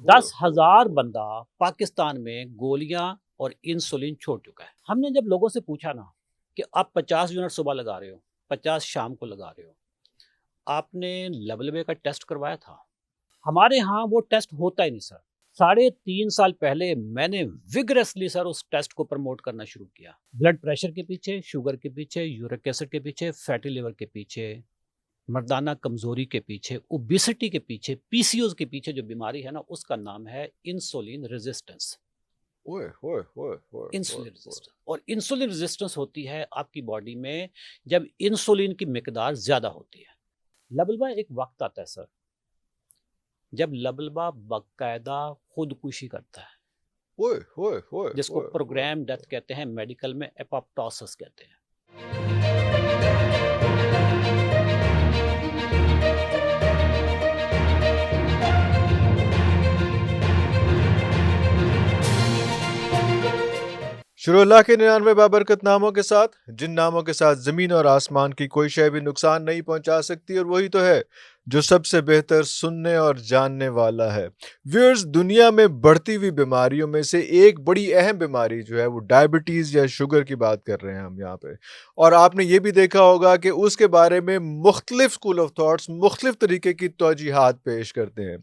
10,000 बंदा पाकिस्तान में गोलियां और इंसुलिन छोड़ चुका है। हमने जब लोगों से पूछा ना कि आप 50 यूनिट सुबह लगा रहे हो, 50 शाम को लगा रहे हो, आपने लबलबे का टेस्ट करवाया था? हमारे यहाँ वो टेस्ट होता ही नहीं सर। 3.5 साल पहले मैंने विगरसली सर उस टेस्ट को प्रमोट करना शुरू किया। ब्लड प्रेशर के पीछे, शुगर के पीछे, यूरिक एसिड के पीछे, फैटी लिवर के पीछे, मर्दाना कमजोरी के पीछे, ओबेसिटी के पीछे, पीसीओएस के पीछे जो बीमारी है ना, उसका नाम है इंसुलिन रेजिस्टेंस। इंसुलिन रेजिस्टेंस, और इंसुलिन रेजिस्टेंस होती है आपकी बॉडी में जब इंसुलिन की मिकदार ज्यादा होती है। लबलबा एक वक्त आता है सर जब लबलबा बाकायदा खुदकुशी करता है, जिसको प्रोग्राम डेथ कहते हैं, मेडिकल में एपोप्टोसिस कहते हैं। शुरुअल्लाह के 99 बाबरकत नामों के साथ, जिन नामों के साथ ज़मीन और आसमान की कोई शय भी नुकसान नहीं पहुंचा सकती, और वही तो है जो सबसे बेहतर सुनने और जानने वाला है। व्यूअर्स, दुनिया में बढ़ती हुई बीमारियों में से एक बड़ी अहम बीमारी जो है वो डायबिटीज़ या शुगर की बात कर रहे हैं हम यहाँ पे। और आपने ये भी देखा होगा कि उसके बारे में मुख्तलिफ स्कूल ऑफ थॉट्स मुख्तलिफ तरीके की तौजीहात पेश करते हैं।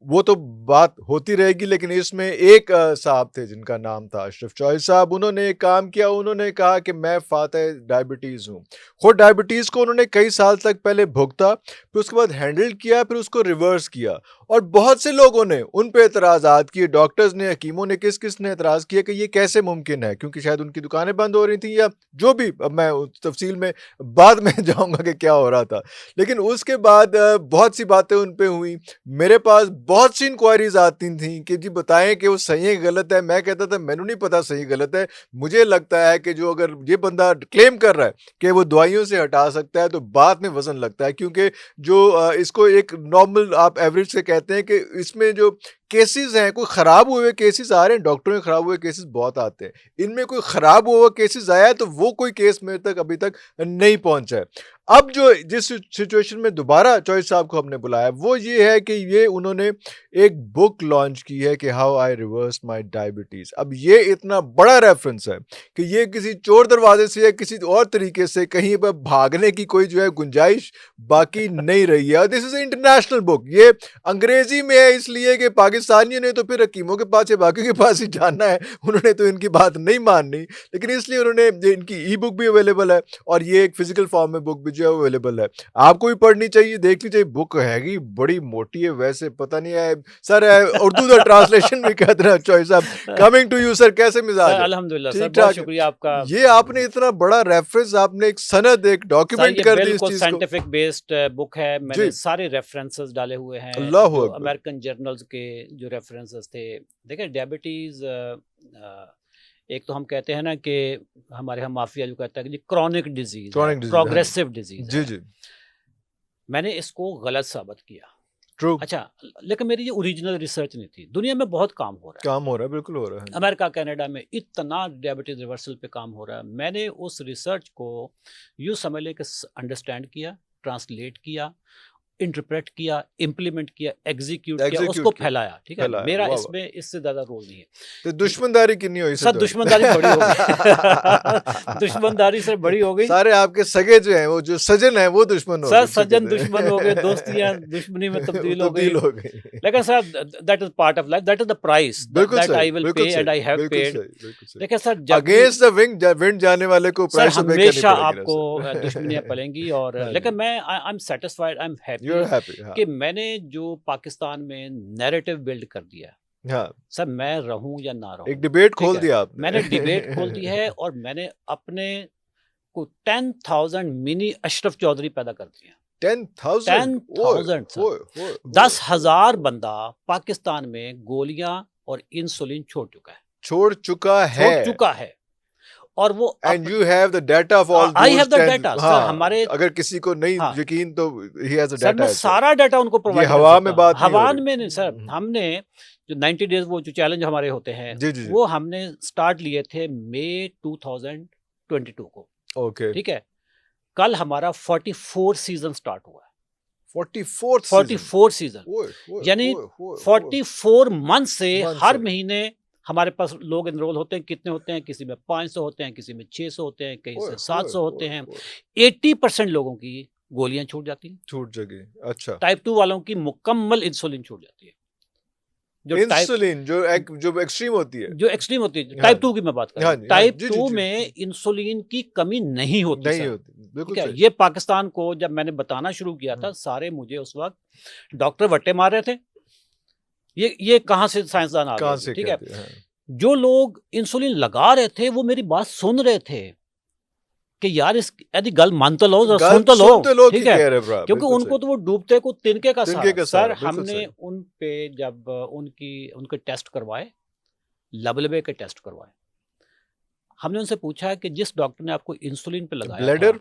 वो तो बात होती रहेगी, लेकिन इसमें एक साहब थे जिनका नाम था अशरफ चौधरी साहब। उन्होंने एक काम किया, उन्होंने कहा कि मैं फातह डायबिटीज़ हूँ। खुद डायबिटीज़ को उन्होंने कई साल तक पहले भुगता, फिर उसके बाद हैंडल किया, फिर उसको रिवर्स किया। और बहुत से लोगों ने उन पे एतराज़ात किए, डॉक्टर्स ने, हकीमों ने, किस ने एतराज़ किया कि ये कैसे मुमकिन है, क्योंकि शायद उनकी दुकानें बंद हो रही थी या जो भी। अब मैं उस तफसील में बाद में जाऊँगा कि क्या हो रहा था। लेकिन उसके बाद बहुत सी बातें उन पर हुई। मेरे पास बहुत सी इंक्वायरीज आती थी कि जी बताएं कि वो सही है गलत है। मैं कहता था मैंने नहीं पता सही गलत है, मुझे लगता है कि जो अगर ये बंदा क्लेम कर रहा है कि वो दवाइयों से हटा सकता है तो बात में वजन लगता है, क्योंकि जो इसको एक नॉर्मल आप एवरेज से कहते हैं कि इसमें जो केसेस हैं, कोई ख़राब हुए केसेस आ रहे हैं, डॉक्टरों के ख़राब हुए केसेस बहुत आते हैं, इनमें कोई ख़राब हुआ केसेस आया है तो वो कोई केस मेरे तक अभी तक नहीं पहुंचा है। अब जो जिस सिचुएशन में दोबारा चौधरी साहब को हमने बुलाया वो ये है कि ये उन्होंने एक बुक लॉन्च की है कि how I reverse my diabetes. अब ये इतना बड़ा रेफरेंस है कि ये किसी चोर दरवाजे से या किसी और तरीके से कहीं पर भागने की कोई जो है गुंजाइश बाकी नहीं रही है। दिस इज़ इंटरनेशनल बुक, ये अंग्रेजी में है इसलिए कि पाकिस्तानियों ने तो फिर हकीमों के पास या बाकी के पास ही जाना है, उन्होंने तो इनकी बात नहीं माननी, लेकिन इसलिए उन्होंने इनकी ई बुक भी अवेलेबल है और ये एक फिजिकल फॉर्म में बुक भी जो है अवेलेबल है। आपको भी पढ़नी चाहिए, देखनी चाहिए। बुक हैगी बड़ी मोटी है, वैसे पता नहीं है सर, उर्दू का ट्रांसलेशन भी कहते हैं। चौधरी साहब, कमिंग टू यू सर, कैसे मिजाज है? अल्हम्दुलिल्लाह सर, ठीक बहुत ठाक। शुक्रिया आपका। ये आपने इतना बड़ा रेफरेंस, आपने एक सनद, एक डॉक्यूमेंट कर दी इस चीज को। साइंटिफिक बेस्ड बुक है, मैंने सारे रेफरेंसेस डाले हुए हैं, जो अमेरिकन जर्नल्स के जो रेफरेंसेस थे। देखिए डायबिटीज एक तो हम कहते हैं ना कि हमारे यहाँ माफिया जो कहता है कि क्रॉनिक डिजीज, प्रोग्रेसिव डिजीज जी जी, मैंने इसको गलत साबित किया। ट्रू। अच्छा, लेकिन मेरी ये ओरिजिनल रिसर्च नहीं थी। दुनिया में बहुत काम हो रहा है, बिल्कुल हो रहा है। अमेरिका कनाडा में इतना डायबिटीज रिवर्सल पे काम हो रहा है। मैंने उस रिसर्च को यूँ समझ ले कि अंडरस्टैंड किया, ट्रांसलेट किया, इंटरप्रेट किया, इम्प्लीमेंट किया, एग्जीक्यूट किया, उसको फैलाया। ठीक है, मेरा इसमें इससे ज्यादा रोल नहीं है। तो दुश्मनदारी कितनी हुई सर? दुश्मनदारी बड़ी हो गई। दुश्मनदारी सर बड़ी हो गई। सारे आपके सगे जो हैं, वो जो सजन है वो दुश्मन हो गए सर, सजन दुश्मन हो गए, दोस्तियां दुश्मनी में तब्दील हो गई। लेकिन sir that is part of life, that is the price that I will pay and I have paid. देखिए सर, अगेंस्ट द विंड जाने वाले को प्राइस हमेशा आपको दुश्मनियां पलेंगी। और लेकिन मैं I am satisfied, I am happy कि मैंने जो पाकिस्तान में नैरेटिव बिल्ड कर दिया। हाँ सर, मैं रहूं या ना रहूं, एक डिबेट खोल दिया आपने। मैंने डिबेट खोल दी है और मैंने अपने को 10,000 मिनी अशरफ चौधरी पैदा कर दिया। 10,000 10,000 बंदा पाकिस्तान में गोलियां और इंसुलिन छोड़ चुका है। और वो and you have the data of all I have the data sir. हमारे अगर किसी को नहीं यकीन तो he has the data। मैं सारा डाटा उनको प्रोवाइड कर हवा में बात हवा में नहीं सर। हमने जो 90 डेज वो जो चैलेंज हमारे होते हैं जी। वो हमने स्टार्ट लिए थे मई 2022 को। ओके, ठीक है। कल हमारा 44 सीजन स्टार्ट हुआ है। 44th 44 सीजन, ओए, ओए, यानी ओए, ओए, 44 मंथ से मंथ हर से। महीने हमारे पास लोग एनरोल होते हैं। कितने होते हैं? किसी में 500 होते हैं, किसी में 600 होते हैं, कहीं ओए, से ओए, 700 होते ओए, हैं। ओए, 80% लोगों की गोलियां छूट जाती हैं। छूट जगी। अच्छा, टाइप 2 वालों की मुकम्मल इंसुलिन छूट जाती है। जो टाइप इंसुलिन जो एक्सट्रीम होती है। जो एक्सट्रीम होती है, हाँ टाइप जी, 2 की मैं बात कर रहा हाँ हूँ। जी, हाँ टाइप जी, जी, 2 जी, में इंसुलिन की कमी नहीं होती नहीं सर। होती, ठीक बिल्कुल है, सही। ये पाकिस्तान को जब मैंने बताना शुरू किया था, हुँ, सारे मुझे उस वक्त डॉक्टर वट्टे मार रहे थे। ये कहाँ से साइंसदान आ कहाँ गए जी, से ठीक कह है। दिया? हाँ, जो लोग इंसुलिन लगा रहे थे वो मेरी बात सुन रहे थे कि यार इस यदि गल मान तो लो, जरा गल सुन तो लो, सुन तो लो ठीक कि है। कह रहे भरा, क्योंकि बिल्कुल उनको सही। तो वो डूबते को तिनके का तिनके सहारा। का सर सहारा, बिल्कुल हमने सही। उन पे जब उनके टेस्ट करवाए, लबलबे के टेस्ट करवाए, हमने उनसे पूछा कि जिस डॉक्टर ने आपको इंसुलिन पे लगाया था, ब्लैडर,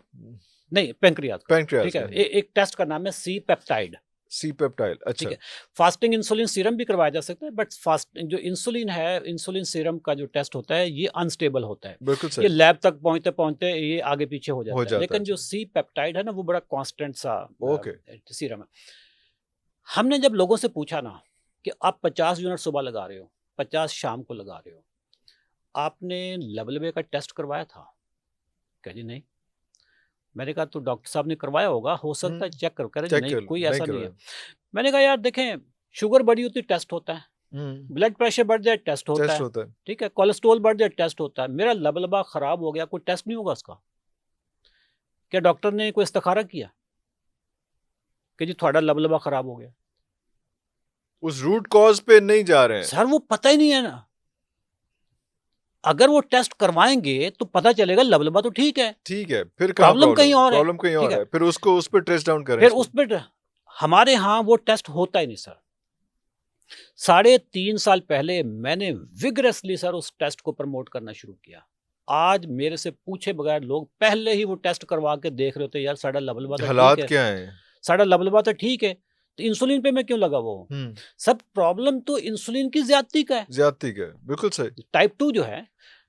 नहीं पैंक्रियाज का, पैंक्रियाज ठीक है। का, हाँ, एक टेस्ट का नाम है सी पेप्टाइड, सी पेप्टाइल, ठीक अच्छा, है। फास्टिंग इंसुलिन सीरम भी करवाया जा सकता है, बट फास्ट जो इंसुलिन है, इंसुलिन सीरम का जो टेस्ट होता है ये अनस्टेबल होता है। बिल्कुल ये सही, लैब तक पहुंचते पहुंचते ये आगे पीछे हो हो जाता है। जाता है, लेकिन जो अच्छा, सी पेप्टाइड है ना, वो बड़ा कांस्टेंट सा ओके, सीरम है। हमने जब लोगों से पूछा ना कि आप 50 यूनिट सुबह लगा रहे हो, 50 शाम को लगा रहे हो, आपने लबलबे का टेस्ट करवाया था? कह जी नहीं। मैंने कहा तो डॉक्टर साहब ने करवाया होगा, हो सकता है हुँ, चेक करो। कह रहे जी चेक नहीं, कर लो, कोई नहीं ऐसा नहीं है। करवाया। मैंने कहा यार देखें, शुगर बढ़ी होती टेस्ट होता है, हुँ, ब्लड प्रेशर बढ़ जाए टेस्ट होता टेस्ट है, होता है, ठीक है, कोलेस्ट्रॉल बढ़ जाए टेस्ट होता है। मेरा लबलबा खराब हो गया, कोई टेस्ट नहीं होगा उसका? क्या डॉक्टर ने कोई इस्तिखारा किया कि जी थोड़ा लबलबा खराब हो गया? उस रूट कॉज़ पे नहीं जा रहे हैं। सर वो पता ही नहीं है ना। अगर वो टेस्ट करवाएंगे तो पता चलेगा लबलबा तो ठीक है, ठीक है, फिर कहाँ प्रॉब्लम प्रॉब्लम कहीं है? और है, प्रॉब्लम कहीं ठीक और है। है, फिर उसको उस पे ट्रेस डाउन करें फिर इसको। उस पर हमारे यहाँ वो टेस्ट होता ही नहीं सर। 3.5 साल पहले मैंने विगरसली सर उस टेस्ट को प्रमोट करना शुरू किया। आज मेरे से पूछे बगैर लोग पहले ही वो टेस्ट करवा के देख रहे होते, यार साड़ा लबलबा तो ठीक हालात है, क्या हैं? साड़ा लबलबा तो ठीक है, तो इंसुलिन पे मैं क्यों लगा हुआ हूँ? हुँ, सब प्रॉब्लम तो इंसुलिन की ज्यादती का है। ज़्यादती का है, बिल्कुल सही। टाइप 2 जो है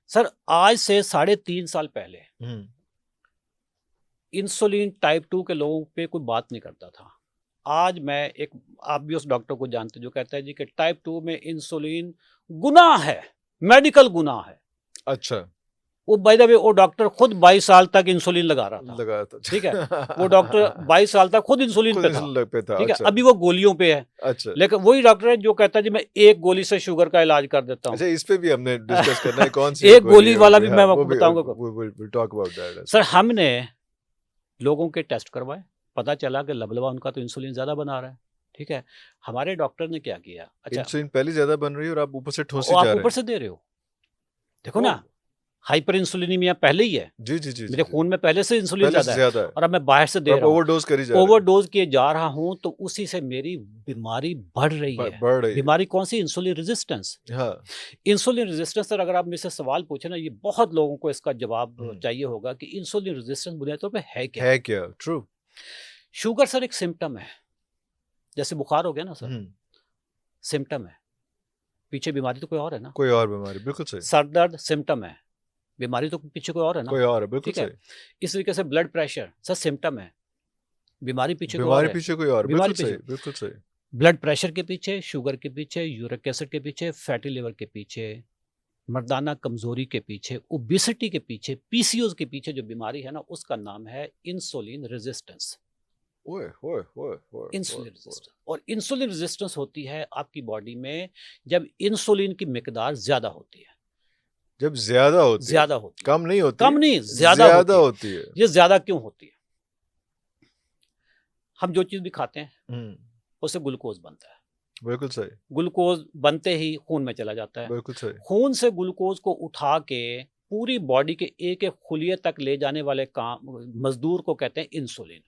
सर, आज से 3.5 साल पहले हुँ, इंसुलिन टाइप 2 के लोगों पे कोई बात नहीं करता था। आज मैं एक, आप भी उस डॉक्टर को जानते जो कहता है जी कि टाइप 2 में इंसुलिन गुनाह है, मेडिकल गुनाह है। अच्छा, वो बाय द वे वो डॉक्टर खुद 22 साल तक इंसुलिन लगा रहा था, लगाया था। ठीक है। वो डॉक्टर 22 साल तक खुद इंसुलिन खुद पे था, इंसुलिन पे था, ठीक है। अच्छा, अभी वो गोलियों पे है, अच्छा। लेकिन वही डॉक्टर है जो कहता है जी मैं एक गोली से शुगर का इलाज कर देता हूँ। अच्छा, इस पे भी हमने डिस्कस करना है, कौन सी एक गोली है वो वाला भी, भी हाँ, मैं वो आपको भी बताऊंगा। we'll talk about that as sir well. हमने लोगों के टेस्ट करवाए, पता चला कि लबलबा उनका तो इंसुलिन ज्यादा बना रहा है, ठीक है। हमारे डॉक्टर ने क्या किया, अच्छा इंसुलिन पहले ज़्यादा बन रही है और आप ऊपर से ठोसी वो जा आप रहे ऊपर हैं। से दे रहे हो, देखो ओह! ना, हाइपर इंसुलिनीमिया पहले ही है, जी, जी, जी, जी, मेरे जी। खून में पहले से इंसुलिन पहले से ज्यादा है ज़्यादा है। और अब मैं बाहर से दे आप रहा हूँ, ओवरडोज़ कर ही जा रहे हैं। ओवरडोज किए जा रहा हूँ, तो उसी से मेरी बीमारी बढ़ रही है। बढ़ रही है। बीमारी कौन सी? Insulin resistance. हाँ। इंसुलिन रेजिस्टेंस सर, अगर आप मेरे से सवाल पूछे ना, ये बहुत लोगों को इसका जवाब हुँ। चाहिए होगा कि इंसुलिन रेजिस्टेंस बुनियादी तौर पे है क्या? है क्या? ट्रू। शुगर सर एक सिम्टम है, जैसे बुखार हो गया ना सर, हुँ। सिम्टम है, पीछे बीमारी तो कोई और है ना। कोई और बीमारी, बिल्कुल सही। सर दर्द सिम्टम है, बीमारी तो पीछे कोई और है ना, कोई और है, बिल्कुल ठीक है। सही। इस तरीके से ब्लड प्रेशर सर सिम्टम है, बीमारी पीछे कोई और बीमारी है, पीछे कोई और है, बीमारी बिल्कुल सही, पीछे। बिल्कुल सही। ब्लड प्रेशर के पीछे, शुगर के पीछे, यूरिक एसिड के पीछे, फैटी लिवर के पीछे, मर्दाना कमजोरी के पीछे, ओबेसिटी के पीछे, पीसीओएस के पीछे जो बीमारी है ना, उसका नाम है इंसुलिन रेजिस्टेंस। ओए, ओए, ओए, ओए, इंसुलिन ओए, ओए। रेजिस्टेंस, और इंसुलिन रेजिस्टेंस होती है आपकी बॉडी में जब इंसुलिन की मिकदार ज्यादा होती है। जब ज़्यादा होती है, ज्यादा होती है, कम नहीं होती, कम नहीं, ज्यादा होती होती है। है। ये ज्यादा क्यों होती है? हम जो चीज भी खाते हैं हुँ, उससे ग्लूकोज बनता है, बिल्कुल सही, ग्लूकोज बनते ही खून में चला जाता है, बिल्कुल सही। खून से ग्लूकोज को उठा के पूरी बॉडी के एक एक खुलिये तक ले जाने वाले काम मजदूर को कहते हैं इंसुलिन।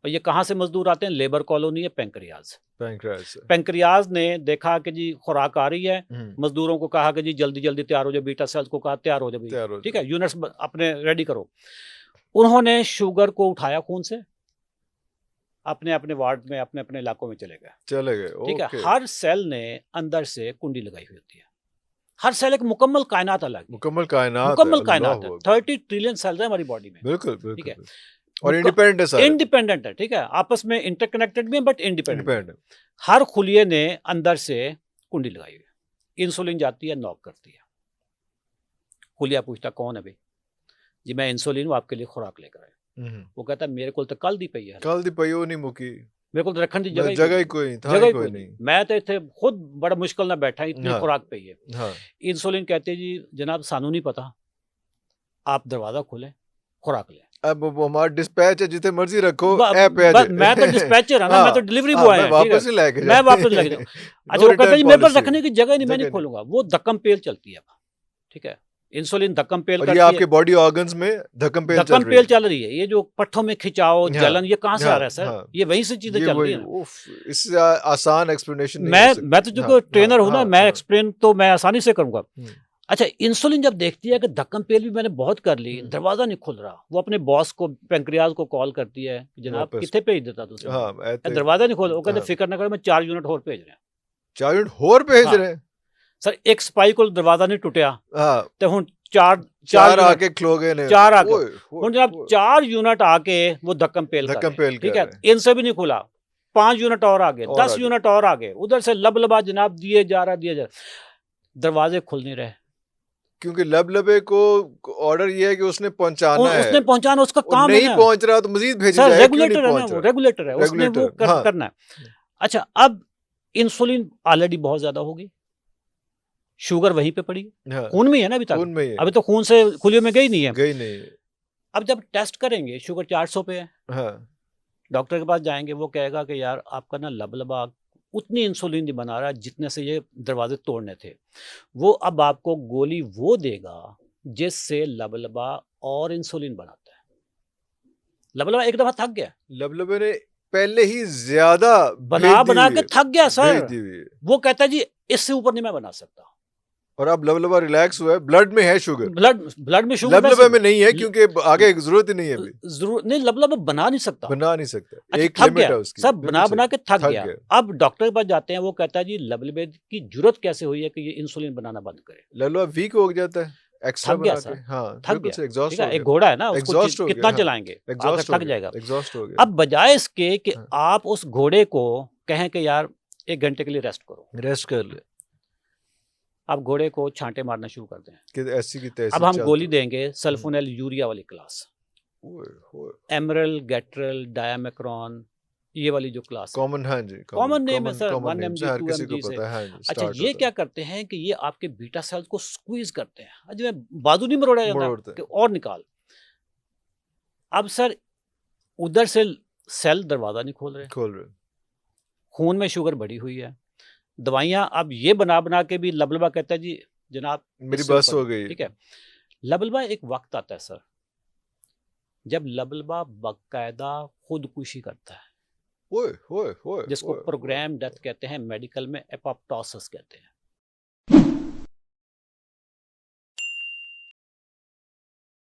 और ये कहाँ से मजदूर आते हैं? लेबर कॉलोनी है पैंक्रियाज। पैंक्रियाज से। पैंक्रियाज ने देखा कि जी खुराक आ रही है, हुँ, मजदूरों को कहा कि जी जल्दी जल्दी तैयार हो जाओ, बीटा सेल्स को कहा तैयार हो जाओ तैयार हो भाई, ठीक जाओ। है, यूनिट्स अपने रेडी करो। उन्होंने शुगर को उठाया खून से, अपने अपने वार्ड में, अपने अपने इलाकों में चले गए, चले गए, ठीक है। ओके। हर सेल ने अंदर से कुंडी लगाई हुई होती है, हर सेल एक मुकम्मल कायनात अलग है, मुकम्मल कायनात है, मुकम्मल अल्लाहु कायनात है। अकबर। 30 ट्रिलियन सेल्स है हमारी बॉडी में, बिल्कुल, ठीक बिल्कुल, है। बिल्कुल। और इंडिपेंडेंट है सारे, इंडिपेंडेंट है, ठीक है, आपस में इंटरकनेक्टेड भी है बट इंडिपेंडेंट। इंडिपेंडेंट। हर खुलिये ने अंदर से कुंडी लगाई हुई है, इंसुलिन जाती है, नॉक करती है, खुलिया पूछता कौन है भाई, जी मैं इंसुलिन हूं, आपके लिए खुराक लेकर आया। वो कहता है मेरे को तो कल दी पई है, कल दी पई नहीं मुकी, मेरे को तो रखन दी जगह ही कोई था, जगह ही कोई नहीं, मैं तो इतने खुद बड़ा मुश्किल ना बैठा, इतनी हाँ, खुराक पई है। हाँ, इंसुलिन कहते जी जनाब सानू नहीं पता, आप दरवाजा खोलें खुराक लें। अब वो हमारा डिस्पैच है, जितने मर्जी रखो, ऐप है मैं तो डिस्पैचर है ना, मैं तो डिलीवरी बॉय है, वापस ही लेके मैं वापस लेके जाऊँ। अच्छा, वो कहते जी मेरे पास रखने की जगह नहीं, मैं नहीं खोलूंगा, वो धक्कम पेल चलती है, ठीक है, इंसुलिन धक्कम पेल और करती ये है, आपके बॉडी ऑर्गन्स में धक्कम पेल चल रही है। ये जो पट्टों में खिंचाव, जलन, ये कहाँ से आ रहा है सर? ये वहीं से चीजें चल रही है। इससे आसान एक्सप्लेनेशन नहीं मैं हो सकती। मैं तो जो ट्रेनर हूँ ना, मैं एक्सप्लेन तो मैं आसानी से करूंगा। अच्छा, इंसुलिन जब देखती है कि धक्कम पेल भी मैंने बहुत कर ली, दरवाजा नहीं खुल रहा, वो अपने बॉस को, पैंक्रियाज को कॉल करती है, जनाब कितने भेज देता तू, दरवाजा नहीं खोल, वो कहते फिक्र ना करो, मैं 4 यूनिट और भेज रहे हैं। 4 यूनिट और भेज रहे हैं सर, एक सिपाही को दरवाजा नहीं टूटिया तो हुन 4 आके खलो गए ने, 4 आके हुन जनाब 4 यूनिट आके वो धक्कम पेल, ठीक है, इनसे भी नहीं खुला, 5 यूनिट और आगे, 10 यूनिट और आगे, उधर से लबलबा जनाब दिए जा रहा, दरवाजे खुल नहीं रहे, क्योंकि लबलबे को ऑर्डर ये है कि उसने पहुंचाना है, उसने पहुंचाना, उसका काम है, नहीं पहुंच रहा तो मजीद भेजा जाए, रेगुलेटर है ना, वो रेगुलेटर है, उसने वो करना है। अच्छा, अब इंसुलिन ऑलरेडी बहुत ज्यादा होगी, शुगर वहीं पे पड़ी, खून में है ना अभी तक, अभी तो खून से खुलियों में गई नहीं है, अब जब टेस्ट करेंगे शुगर 400 पे है, डॉक्टर के पास जाएंगे, वो कहेगा कि यार आपका ना लबलबा उतनी इंसुलिन नहीं बना रहा जितने से ये दरवाजे तोड़ने थे, वो अब आपको गोली वो देगा जिससे लबलबा और इंसुलिन बनाता है। लबलबा एक दफा थक गया, लबलबे ने पहले ही ज्यादा बना के थक गया सर, वो कहता है जी इससे ऊपर नहीं मैं बना सकता, और अब लबलबा रिलैक्स हुआ है, ब्लड में है शुगर, ब्लड में शुगर, लबलबे में नहीं है, क्योंकि आगे जरूरत ही नहीं है, जरूरत नहीं, लबलबा बना नहीं सकता, अच्छा, एक थक लिमिट गया, है उसकी, सब बना के थक गया। अब डॉक्टर के पास जाते हैं, वो कहता है जी लबलबे की जरूरत कैसे हुई है कि ये इंसुलिन बनाना बंद करे, लबलबा वीक हो जाता है, एक्स्ट्रा बना के, थक गया, एग्जॉस्ट हो गया, एक घोड़ा है ना, उसको कितना चलाएंगे, थक जाएगा, एग्जॉस्ट हो गया। अब बजाय इसके कि आप उस घोड़े को कहें कि यार 1 घंटे के लिए रेस्ट करो, रेस्ट कर ले, अब घोड़े को छांटे मारना शुरू कर दें कि ऐसी की तैसी, अब हम गोली देंगे सल्फोनेल यूरिया वाली क्लास, एमरल, गेट्रल, डायामेक्रॉन, ये वाली जो क्लास कॉमन, हाँ जी, कॉमन नेम है सर, 1 mg, हर 2 किसी को mg से। पता है, हाँ जी, अच्छा, ये क्या करते हैं कि ये आपके बीटा सेल्स को स्क्वीज करते हैं, आज में बाजू नहीं मरोड़ा जाता कि और निकाल, अब सर उधर से सेल दरवाजा नहीं खोल रहे, खून में शुगर बढ़ी हुई है, दवाइयां अब ये बना के भी लबलबा कहता है जी जनाब मेरी बस हो गई, ठीक है। लबलबा एक वक्त आता है सर जब लबलबा बाकायदा खुदकुशी करता है, जिसको प्रोग्राम डेथ कहते हैं, मेडिकल में एपोप्टोसिस कहते हैं।